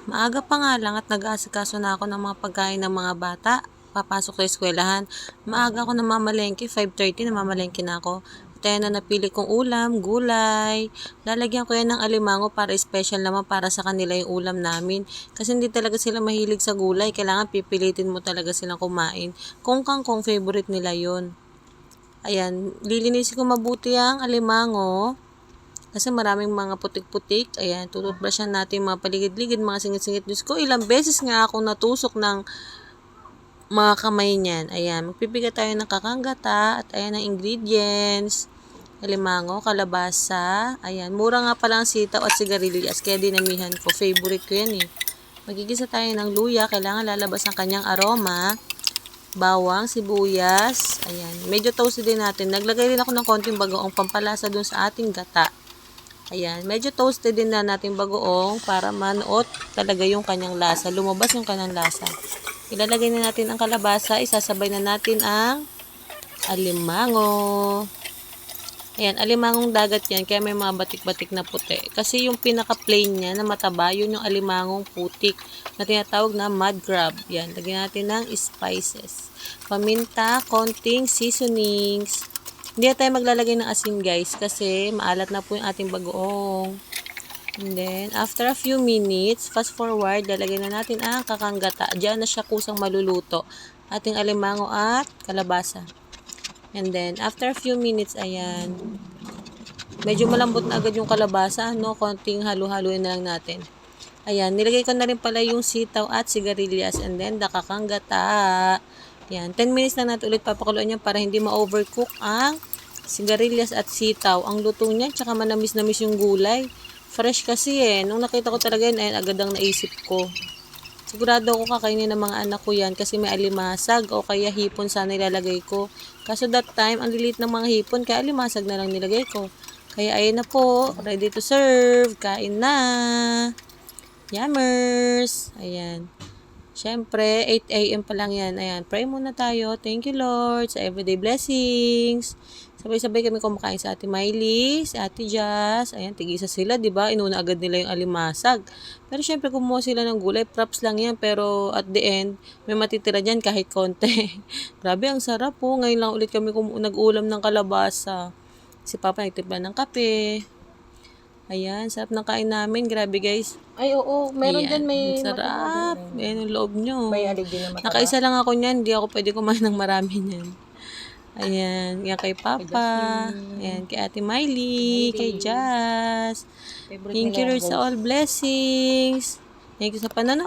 Maaga pa nga lang at nag-aasikaso na ako ng mga pagkain ng mga bata. Papasok sa eskwelahan. Maaga ako namamalengke, 5:30 namamalengke na ako. Kaya na napili kong ulam, gulay. Lalagyan ko yan ng alimango para special naman para sa kanila yung ulam namin. Kasi hindi talaga sila mahilig sa gulay. Kailangan pipilitin mo talaga silang kumain. Kung kangkong favorite nila yon. Ayan, lilinisin ko mabuti ang alimango. Kasi maraming mga putik-putik. Ayan, tututbrushan natin mga paligid-ligid, mga singit-singit. Diyos ko, ilang beses nga ako natusok ng mga kamay niyan. Ayan, magpipiga tayo ng kakanggata at ayan ang ingredients. Alimango, kalabasa. Ayan, mura nga pala ang sitaw at sigarilyas. Kaya dinamihan ko. Favorite ko yan eh. Magigisa tayo ng luya. Kailangan lalabas ang kanyang aroma. Bawang, sibuyas. Ayan, medyo toasted din natin. Naglagay din ako ng konting bagoong pampalasa dun sa ating gata. Ayan, medyo toasted din na natin bagoong para manuot talaga yung kanyang lasa. Lumabas yung kanyang lasa. Ilalagay na natin ang kalabasa. Isasabay na natin ang alimango. Ayan, alimangong dagat yan. Kaya may mga batik-batik na puti. Kasi yung pinaka-plain niya na mataba, yun yung alimangong putik na tinatawag na mud crab. Yan, lagyan natin ng spices. Paminta, konting seasonings. Hindi na tayo maglalagay ng asin guys kasi maalat na po yung ating bagoong. And then, after a few minutes, fast forward, lalagay na natin ang kakanggata. Diyan na siya kusang maluluto. Ating alimango at kalabasa. And then, after a few minutes, ayan. Medyo malambot na agad yung kalabasa, no? Konting halo-haloin na lang natin. Ayan, nilagay ko na rin pala yung sitaw at sigarilyas. And then, kakanggata. Yan, 10 minutes na natin ulit papakuluan yan para hindi ma-overcook ang sigarilyas at sitaw. Ang luto niya, tsaka manamis-namis yung gulay. Fresh kasi eh. Nung nakita ko talaga yun, ayun, agad ang naisip ko. Sigurado ako kakainin ng mga anak ko yan kasi may alimasag o kaya hipon sana ilalagay ko. Kaso that time, ang lilit ng mga hipon, kaya alimasag na lang nilagay ko. Kaya ayun na po, ready to serve. Kain na. Yummers. Ayan. Siyempre, 8 a.m. pa lang yan. Ayan, pray muna tayo. Thank you, Lord, sa everyday blessings. Sabay-sabay kami kumakain sa Ate Miley, sa Ate Jazz. Ayan, tigisa sila, di ba? Inuna agad nila yung alimasag. Pero siyempre, kumuha sila ng gulay. Props lang yan, pero at the end, may matitira dyan kahit konti. Grabe, ang sarap po. Ngayon lang ulit kami nag-ulam ng kalabasa. Si Papa nagtimpla ng kape. Ayan, sarap ng kain namin. Grabe guys. Ay, oo. Meron Ayan, din may sarap. Ayan ang loob nyo. may alig din na mataba. Nakaisa lang ako niyan. Hindi ako pwede kumain ng marami niyan. Ayan, yan kay Papa. Ayan, kay Ate Miley. Kay Jazz. Thank you Lord sa all blessings. Thank you sa panonood.